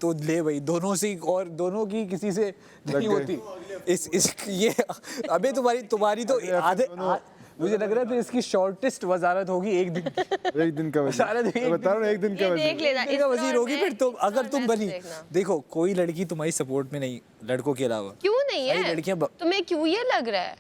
तो ले भाई दोनों से, और दोनों की किसी से नहीं होती। इस ये अबे तुम्हारी तो आधे मुझे लग रहा है फिर इसकी शॉर्टेस्ट वजारत होगी एक दिन की। एक दिन का वजीर बता रहा हूँ, एक दिन का वजीर वजीर होगी फिर तुम, अगर तुम बनी। देखो कोई लड़की तुम्हारी सपोर्ट में नहीं, लड़कों के अलावा। क्यों नहीं है? लड़कियां तुम्हें क्यों ये लग रहा है?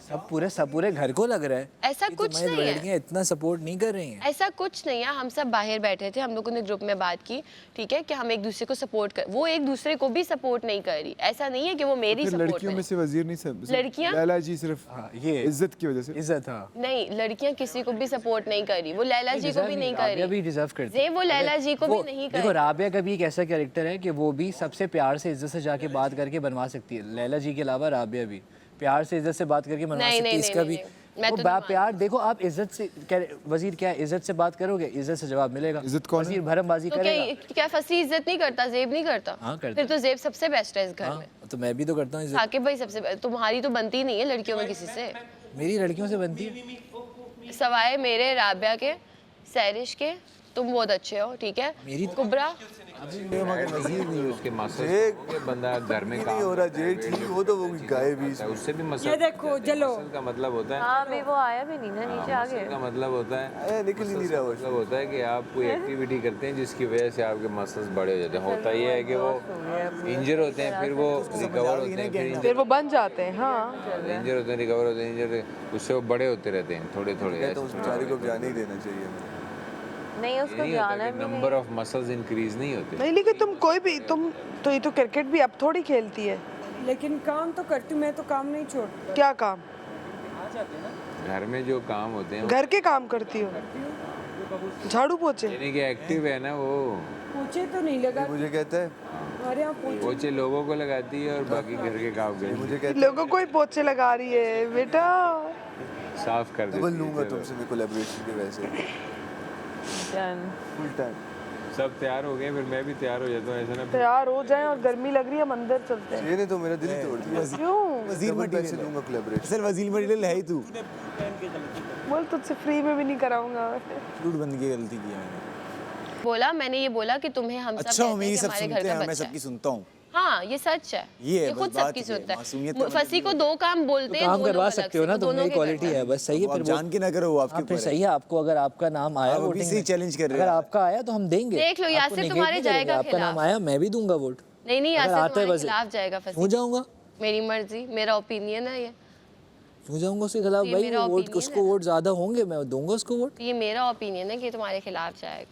सब पूरे घर को लग रहा है ऐसा कुछ नहीं है। लड़कियां इतना सपोर्ट नहीं कर रही हैं। ऐसा कुछ नहीं है। हम सब बाहर बैठे थे, हम लोगों ने ग्रुप में बात की, ठीक है, कि हम एक दूसरे को सपोर्ट कर, वो एक दूसरे को भी सपोर्ट नहीं कर रही। ऐसा नहीं है कि वो मेरी सपोर्ट लड़कियों में से वजीर नहीं सब लड़कियां लैला जी सिर्फ ये इज्जत की वजह से। इज्जत, हाँ नहीं, लड़कियां किसी को भी सपोर्ट नहीं कर रही। वो लैला जी को भी नहीं कर रही, भी डिजर्व करती है। वो लैला जी को भी नहीं कर देखो रही। राबिया का भी एक ऐसा कैरेक्टर है कि वो भी सबसे प्यार से इज्जत से जाके बात करके बनवा सकती है। लैला जी के अलावा राबिया भी प्यार से इज्जत से बात करके बनवा सकती है। इसका भी वो प्यार देखो, आप इज्जत से वजीर क्या है, इज्जत से बात करोगे इज्जत से जवाब मिलेगा। इज्जत कौन वजीर भरमबाजी करेगा। क्या फसी इज्जत नहीं करता? जेब नहीं करता? हाँ, करता। फिर तो जेब सबसे बेस्ट है इस घर में। तो मैं भी तो करता हूँ इज्जत। साकिब भाई सबसे, तुम्हारी तो बनती नहीं है लड़कियों में किसी से। मेरी लड़कियों से बनती है सवाए मेरे, राबिया के, सैरिश के, तुम बहुत अच्छे हो, ठीक है। मेरी कुबरा उसके मसल बंदा घर में काम हो रहा जेल ठीक हो तो वो गायब ही उससे भी मसल। ये देखो चलो का मतलब होता है, हाँ भी वो आया भी नहीं ना, नीचे आ गए। का मतलब होता है निकल ही नहीं रहा वो। मतलब होता है कि आप कोई एक्टिविटी करते हैं जिसकी वजह से आपके मसल्स बड़े हो जाते हैं। होता ये है कि वो इंजर होते हैं, फिर वो रिकवर होते हैं, फिर वो बन जाते हैं। हाँ इंजर होते हैं, रिकवर होते हैं, इंजर उससे वो बड़े होते रहते हैं थोड़े थोड़े। तो उस बेचारे को जाने ही देना चाहिए। नहीं उसको जाना है भी नहीं। नंबर ऑफ मसल्स इंक्रीज नहीं होते। नहीं, लेकिन तुम कोई भी तो ये तो क्रिकेट भी अब थोड़ी खेलती है। लेकिन काम तो करती हूँ मैं, तो काम नहीं छोड़ती। क्या काम? घर में जो काम होते हैं घर के काम करती हो? झाड़ू पोछे? यानी कि एक्टिव है ना वो। पूछे तो नहीं लगा मुझे कहता है हमारे यहाँ पूछे। पोछे लोगों को लगाती है और बाकी घर के काम करती है। मुझे कहता लोगों को ही पोछे लगा रही है बेटा। साफ कर देती डबल है। लूंगा तुमसे मैं कोलैबोरेशन के वैसे फुल टाइम। सब तैयार हो गए, फिर मैं भी तैयार हो जाता हूँ। ऐसा ना तैयार हो जाएं और गर्मी लग रही है, हम अंदर चलते हैं। ये ने तो मेरा दिल ही तोड़ दिया। क्यों? वजीर पैसे लूंगा कोलैबोरेशन। सर वजीर मटेरियल है ही तू। बोल तुझसे फ्री में भी नहीं कराऊंगा। फ्रूट बन की गलती की मैंने। बोला, मैंने ये बोला कि तुम्हें हम सब अच्छा कहते मेरी हैं कि सब हमारे सुनते घर हैं, का मैं बच्चा सबकी है। सुनता हूँ। हाँ ये सच है, ये खुद बात सबकी ये सुनता मासूमियत है। का फसी को दो काम बोलते हैं, काम दोनों करवा अलग सकते हो से, ना, तो तुम दोनों मेरी के क्वालिटी करवा है, बस सही है। आप फिर जान के ना करो, आपके फिर ऊपर सही है। आपको अगर आपका नाम आया आप अभी वोटिंग से में, चैलेंज कर रहे अगर हैं। आपका आया तो हम देंगे। देख लो, आपको यासिर नेगेट तुम्हारे नहीं करेंगे। जाएगा आपका नाम खिलाफ। आया मैं भी दूंगा वोट। नहीं अगर यासिर आता है तुम्हारे बस खिलाफ जाएगा क्यों फसी। जाऊंगा, मेरी मर्जी, मेरा ओपिनियन है ये। क्यों जाऊंगा उसके खिलाफ? ये भाई मेरा वोट, opinion उसको है। वोट ज्यादा होंगे, मैं दूंगा उसको वोट। ये मेरा ओपिनियन है कि तुम्हारे खिलाफ जाएगा।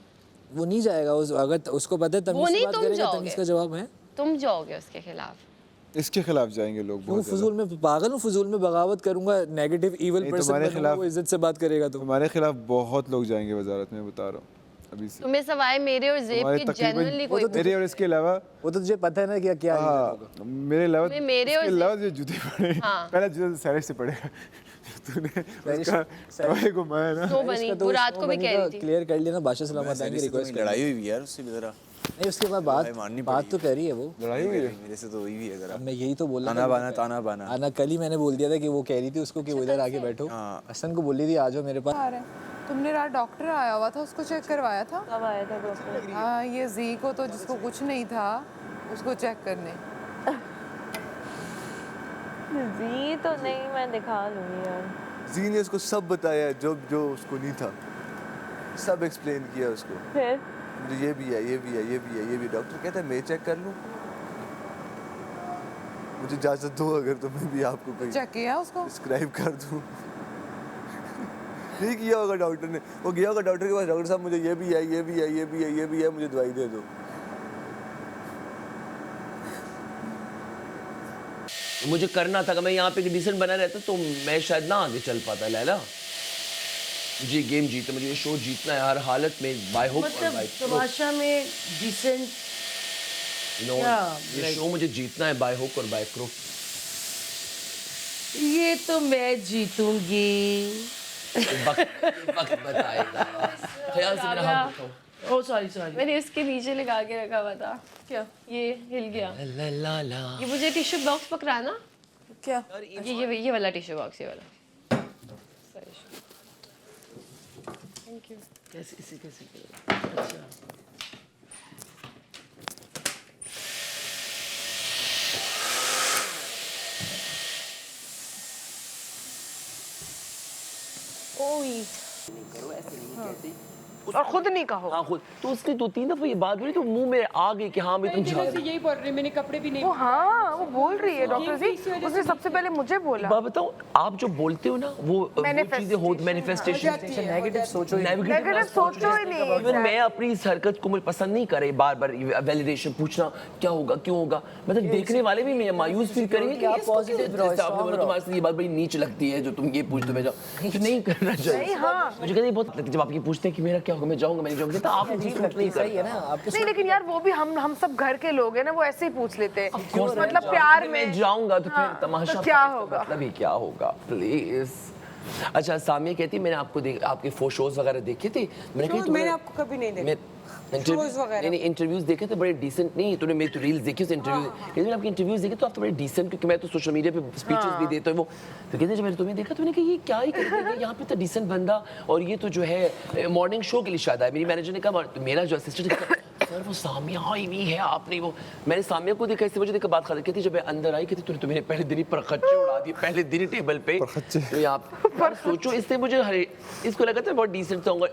वो नहीं जाएगा। अगर उसको पता है तमीज से नहीं, बात तुम करेगा, जाओगे। तमीज का जवाब है। तुम जाओगे उसके खिलाफ। इसके खिलाफ जाएंगे लोग क्यों बहुत फजूल में पागल हूँ, फजूल में बगावत करूंगा, नेगेटिव इविल नहीं, पर्सन तुम्हारे बनूंगा, खिलाफ- वो इज्जत से बात करेगा तो। तुम्हारे खिलाफ बहुत लोग जाएंगे वजारत में, बता रहा हूँ अभी से। तुम्हें सवाए मेरे और जेब तुम्हारे के तकरीबन जेन्युइनली कोई मेरे और इसके अलावा वो तो तुझे पता है ना क्या क्या reason होगा। हाँ मेरे अलावा तुम्हें मेरे और इसके अलावा जो जूते पड़े, हाँ। पहला जूता सैरिश से पड़ेगा। तूने उसका टॉय घुमाया ना। स्नो बनी, वो रात को भी कह रही थी। क्लियर कर लेना, बादशाह सलामत आएंगे, रिक्वेस्ट कर। लड़ाई हुई भी यार उससे भी जरा। नहीं उसके बाद बात तो करी है वो। लड़ाई हुई है मेरे से तो हुई भी है जरा। अब मैं यही तो बोल रहा ताना बाना। आना कल ही मैंने बोल दिया था कि वो कह रही थी उसको कि वो इधर आके बैठो। हसन को बोल रही थी आ जाओ मेरे पास। तुमने रात डॉक्टर आया हुआ था, उसको चेक करवाया था? कब आया था डॉक्टर? हाँ ये जी को, तो जिसको कुछ नहीं था उसको चेक करने। जी तो नहीं, मैं दिखा लूंगी यार। जी ने उसको सब बताया जो जो उसको नहीं था, सब एक्सप्लेन किया उसको। फिर मुझे ये भी है, ये भी है, ये भी है, ये भी। डॉक्टर कहता है मैं चेक कर लूँ, मुझे इजाजत दो अगर तो मैं भी आपको कहीं चेक किया उसको? डिस्क्राइब कर दूँ। नहीं किया होगा डॉक्टर ने, वो गया होगा डॉक्टर के पास, डॉक्टर साहब मुझे ये भी है, ये भी है, ये भी है, ये भी है, मुझे दवाई दे दो। मुझे करना था कि मैं यहाँ पे डिसेंट बना रहता तो मैं शायद ना आगे चल पाता लैला। मुझे ये गेम जीतना, मुझे ये शो जीतना है हर हालत में, बाय हुक और बाय क्रुक। तमाशा में डिसेंट ये शो मुझे जीतना है बाय हुक और बाय क्रुक। ये तो मैं जीतूंगी। वक्त बताएगा। ख्याल से मेरा हाथ उठाओ। ओह सॉरी मैंने इसके नीचे लगा के रखा हुआ था। क्या ये हिल गया? ला ला ला। ये मुझे टिश्यू बॉक्स पकड़ाना। क्या? ये वाला टिश्यू बॉक्स, ये वाला। Thank you. कैसे अच्छा और खुद नहीं कहो। हाँ खुद तो उसने 2-3 दफा ये बात बोली तो मुंह में आ गई कि हाँ मैं तुम जा रही। यही बोल रही मैंने कपड़े भी नहीं। वो हाँ वो बोल रही है डॉक्टर जी, उसने सबसे पहले मुझे बोला। बात बताऊं, आप जो बोलते हो ना वो चीजें हो मैनिफेस्टेशन, नेगेटिव सोचो ही नेगेटिव सोचो ही नहीं। इवन मैं अपनी इस हरकत को मुझे पसंद नहीं करे, बार बार वैलिडेशन पूछना क्या होगा क्यों होगा, मतलब देखने वाले भी मैं मायूस फील करेंगे कि आप पॉजिटिव रहो, आपने बोला तुम्हारे से ये बात बड़ी नीच लगती है जो तुम ये पूछते मैं जाऊँ, तो नहीं करना चाहिए। मुझे कहते बहुत जब आप ये पूछते हैं कि मेरा क्या होगा मैं जाऊंगा मैं नहीं जाऊंगा, तो आप नहीं सही है ना आपके नहीं, लेकिन यार वो भी हम सब घर के लोग हैं ना, वो ऐसे ही पूछ लेते हैं मतलब प्यार में। मैं जाऊंगा तो फिर तमाशा तो क्या होगा, मतलब ये क्या होगा प्लीज। अच्छा सामिया कहती मैंने आपको आपके शोज वगैरह देखे थे, मैंने आपको कभी नहीं देखा। नहीं इंटरव्यूज देखे थे बड़े डिसेंट, नहीं तूने मेरी तो रील्स देखी उस इंटरव्यू, कहते मैंने आपके इंटरव्यूज देखे तो आप तो बड़े डिसेंट, क्योंकि मैं तो सोशल मीडिया पे स्पीचेस भी देता हूँ वो, तो कहते जब मैंने तुम्हें देखा तो मैंने कहा ये क्या ही करते हैं यहाँ पे तो डिसेंट बंदा, और ये तो जो है मॉर्निंग शो के लिए शायद आया। मेरी मैनेजर ने कहा, मेरा जो असिस्टेंट सर वो सामिया आई हुई है आपने वो, मैंने सामिया को देखा, इससे मुझे देखा बात खत्म, कहती जब मैं अंदर आई कहती तूने तो मेरे पहले दिन ही परखच्चे उड़ा दिए, पहले दिन ही टेबल पे, तो यहाँ पर सोचो इससे मुझे इसको लगा था बहुत डिसेंट सा होगा।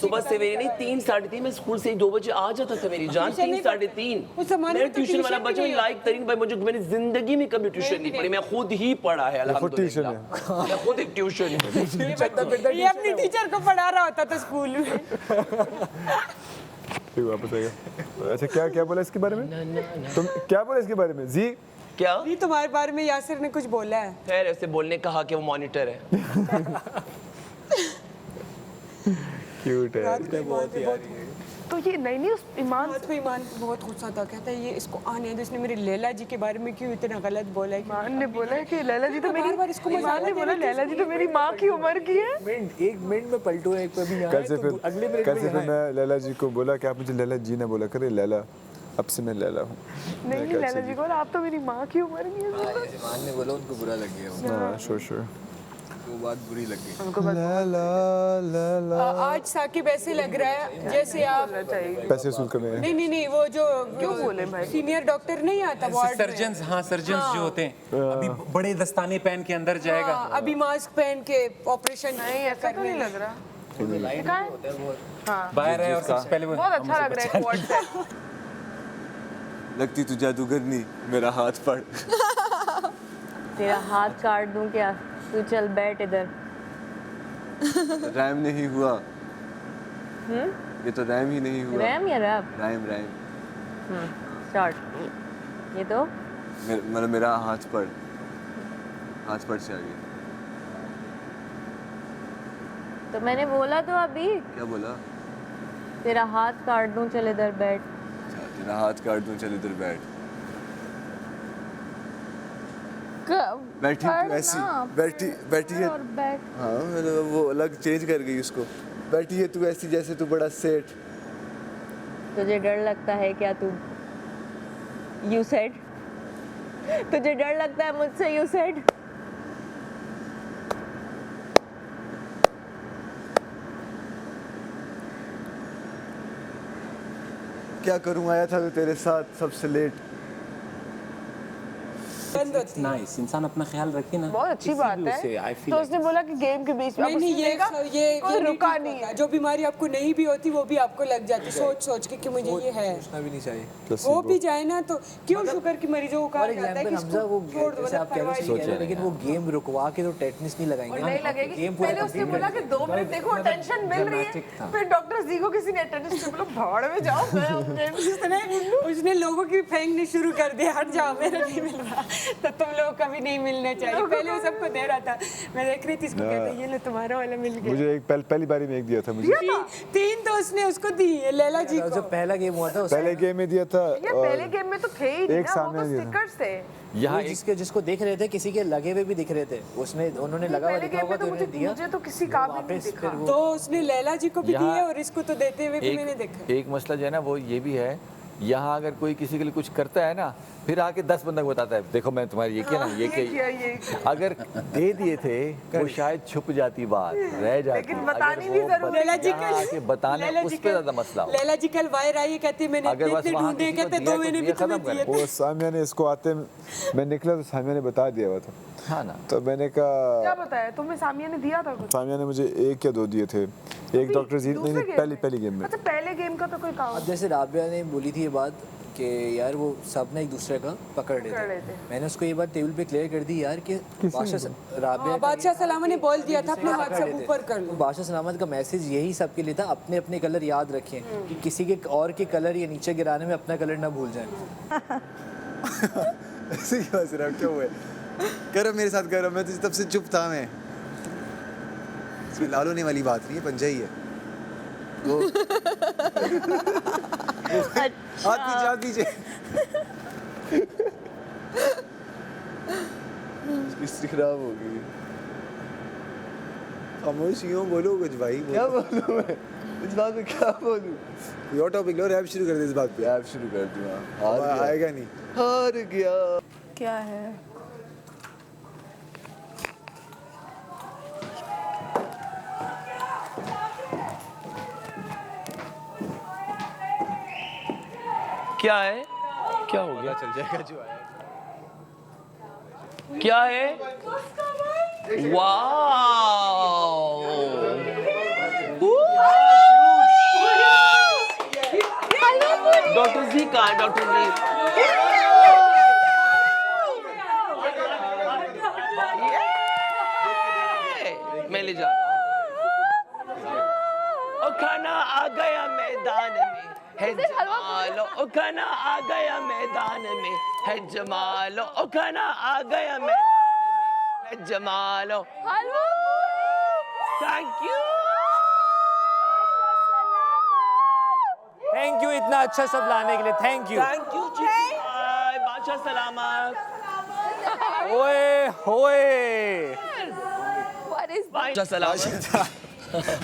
सुबह सवेरे नहीं 3-3:30 मैं स्कूल से 2 बजे आ जाता था मेरी जान, 3-3:30 मैं ट्यूशन वाला बच्चा, लाइक तरीन भाई मुझे मैंने जिंदगी में कभी ट्यूशन नहीं पढ़ी, मैं खुद ही पढ़ा है अल्हम्दुलिल्लाह, मैं खुद एक ट्यूशन ये अपनी टीचर को पढ़ा रहा होता था स्कूल में। फिर वापस आ गया। अच्छा क्या बोला इसके बारे में, तुम क्या बोला इसके बारे में जी? क्या नहीं तुम्हारे बारे में यासिर ने कुछ बोला है? खैर ऐसे बोलने कहा कि वो मॉनिटर है। क्यूट है बहुत यार। तो ये नहीं उस ईमान तो ईमान बहुत गुस्सा था, कहता है ये इसको आने दो, इसने मेरी लैला जी के बारे में क्यों इतना गलत बोला है। ईमान ने बोला है कि लैला जी तो मेरी, बार इसको ईमान ने बोला लैला जी तो मेरी माँ की उम्र की है। एक मिनट में पलटू है एक पे भी यहाँ कल से है, तो अगले मिनट फिर में यहाँ है। मैं लैला जी को बोला कि आप मुझे लैला जी ना बोला करे, लैला अब से मैं लैला हूँ। नहीं लैला जी को आप तो मेरी माँ की उम्र की है। ईमान ने बोला उनको बुरा लग गया, हाँ श्योर वो बात बुरी लग गई। आज साकिब ऐसे लग रहा है जैसे आप पैसे वसूल करने हैं। नहीं वो जो क्यों बोले भाई? सीनियर डॉक्टर नहीं आता वार्ड में, सर्जन्स, हाँ सर्जन्स जो होते हैं अभी बड़े दस्ताने पहन के अंदर जाएगा। हाँ, अभी मास्क पहन के ऑपरेशन नहीं ऐसा तो नहीं लग रहा। बाहर है और सबसे पहले वो बहुत अच्छा लग रहा है क्वाड से। लगती तू जादूगरनी, मेरा हाथ पड़। तेरा हाथ काट दूं क्या? तू चल बैठ इधर। रैम नहीं हुआ, ये तो रैम ही नहीं हुआ। रैम या रैप? RAM start. ये तो मतलब मेरा हाथ पड़ से आ गया। तो मैंने बोला तो अभी, क्या बोला? तेरा हाथ काट दूं चल इधर बैठ। अच्छा, तेरा हाथ काट दूं चल इधर बैठ। बैठी तू ऐसी, बैठी है। हाँ मतलब वो अलग चेंज कर गई उसको। बैठी है तू ऐसी जैसे तू बड़ा सेठ। तुझे डर लगता है क्या? तू यू सेड, तुझे डर लगता है मुझसे? यू सेड क्या करूँ, आया था तो तेरे साथ सबसे लेट। नाइस, इंसान अपना ख्याल रखे ना। बहुत अच्छी बात है। तो उसने बोला कि गेम के बीच में नहीं ये रुका नहीं है। जो बीमारी आपको नहीं भी होती वो भी आपको लग जाती, सोच के कि मुझे ये है। सोचना भी नहीं चाहिए। वो भी जाए ना तो क्यों शुगर की मरीजों को कहा जाता है कि हमजा वो छोड़ दो, जैसे आप कह रहे हैं, लेकिन वो गेम रुकवा के तो टेटनिस नहीं लगाएंगे। नहीं लगेगी। पहले उसने बोला कि 2 मिनट देखो टेंशन मिल रही है, फिर डॉक्टर जी को किसी ने टेटनिस बोला भाड़ में जाओ। उसने लोगों की फेंकनी शुरू कर दिया, हट जाओ मेरा नहीं मिल रहा तो तुम लोग कभी नहीं मिलना चाहिए। पहले वो सबको दे रहा था, मैं देख रही थी इसको, कहता ये लो तुम्हारा वाला मिल गया। मुझे एक पहली बारी में एक दिया था मुझे। 3 तो उसने उसको दी लैला जी को। जब पहला गेम हुआ था पहले गेम में दिया था। ये पहले गेम में तो थे ही नहीं एक ना, वो सामने तो दिया था। स्टिकर्स थे। यहाँ जिसको देख रहे थे, किसी के लगे हुए भी दिख रहे थे, उसने उन्होंने लगा हुआ पहले दिखा गेम होगा में तो तो उन्होंने दिया। मुझे तो किसी का भी नहीं दिखा। तो उसने लैला जी को भी दिए और इसको तो देते हुए भी मैंने देखा। एक मसला जो है ना वो ये भी है, यहाँ अगर कोई किसी के लिए कुछ करता है ना फिर आके 10 बंदों को बताता है देखो मैं तुम्हारी ये किया ना ये किया। अगर दे दिए थे वो शायद छुप जाती बात रह जाती, लेकिन बतानी भी जरूरी लैला जी कल बताने उस पे ज्यादा मसला हो। लैला जी कल बाहर आई कहती मैंने अगर बस इतने वहाँ ढूंढे किसी को कहते दिया 2 महीने तो भी दिया, तुम्हें खत्म दिए करो। वो सामिया ने इसको आते मैं निकला तो सामिया ने बता दिया हुआ था। हाँ ना, तो मैंने कहा क्या बताया तुम्हें? सामिया ने दिया था कुछ? सामिया ने मुझे 1 या 2 दिए थे। एक डॉक्टर जी दूसरे नहीं गेम में? पहली गेम में। अच्छा पहले गेम का तो कोई काम अब जैसे राबिया ने बोली थी ये बात कि यार वो सब ना एक दूसरे का पकड़ कर लेते, लेते। मैंने उसको ये बात टेबल पे क्लियर कर दी यार कि राबिया बादशाह सलामा ने बोल दिया था अपना व्हाट्सएप ऊपर कर लो। बादशाह सलामत का मैसेज यही सबके लिए था, अपने अपने कलर याद रखें कि किसी के और के कलर या नीचे गिराने में अपना कलर ना भूल जाएं। ऐसे क्यों हंस रहा है? क्या हुआ है? करो मेरे साथ करो, मैं तो तब से चुप था मैं। इसमें लाल होने वाली बात नहीं है, पंजा ही है। हाथ पीछे इसकी खराब हो गई। खामोश क्यों? बोलो कुछ भाई। क्या बोलूं मैं इस बात में? क्या बोलूं? कोई और टॉपिक लो, रैप शुरू कर दे इस बात पे। रैप शुरू कर दूं। हार आएगा नहीं, हार गया। क्या है? क्या है? क्या हो गया? चल जाएगा जो आया। क्या है? वाओ! डॉक्टर जी कहाँ है? डॉक्टर जी मैं ले जा। ओ खाना आ गया मैदान में है जमालो, ओ खाना आ गया मैदान में है जमालो, ओ खाना आ गया मैदान में है जमालो। Thank you. थैंक यू इतना अच्छा सब लाने के लिए, thank you. Thank you ji. बादशाह सलामत। ओए होए, बादशाह सलामत।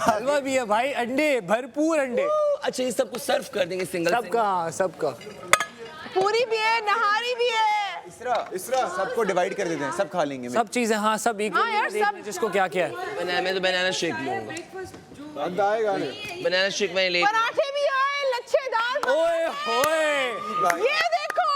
हलवा भी है भाई, अंडे भरपूर अंडे। अच्छा ये सब कुछ सर्व कर देंगे सिंगल सबका पूरी भी है, नहारी भी है। इसरा सबको डिवाइड कर देते हैं, सब खा लेंगे। सब चीजें हाँ सब हाँ यार, सब जिसको क्या क्या है। मैं तो बनाना शेक लूंगा। आएगा बनाना शेक मैंने ले। पराठे भी आए लच्छेदार। ओए होए, ये देखो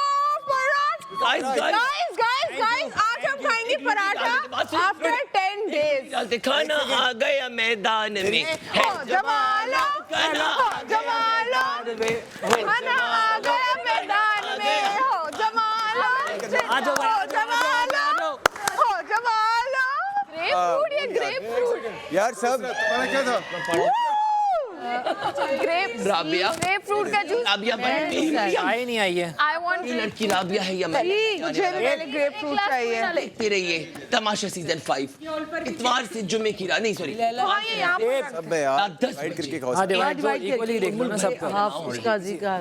पराठे। गाइस आज हम खाएंगे पराठा आफ्टर 10 days। खाना आ गया मैदान में है जमालो, खाना जमालो, खाना आ गया मैदान में हो जमालो, हो जमालो, हो जमालो। ग्रेपफ्रूट, ये ग्रेपफ्रूट। यार सब तुम्हारा क्या था? राबिया, ग्रेपफ्रूट का जूस। राबिया चाय नहीं आई है। आई वांट ये लड़की राबिया है या मैं? मुझे भी पहले ग्रेपफ्रूट चाहिए। देखते रहिए तमाशा सीजन 5 इतवार से जुम्मे की रात नहीं सॉरी हाँ ये यहाँ पर सब है यार, 10 डिवाइड करके खाओ। हाँ डिवाइड इक्वली देख लो ना सबका।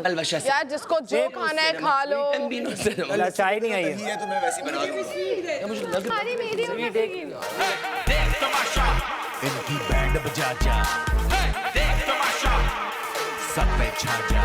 अलवशा से यार जिसको जो खाना है खा लो। चाय नहीं आई है। है तो मैं वैसे ही बना दूंगा। मुझे लग रहा मेरी देख तमाशा इनकी बैंड बजा जा, देख तमाशा सब पे छा जा।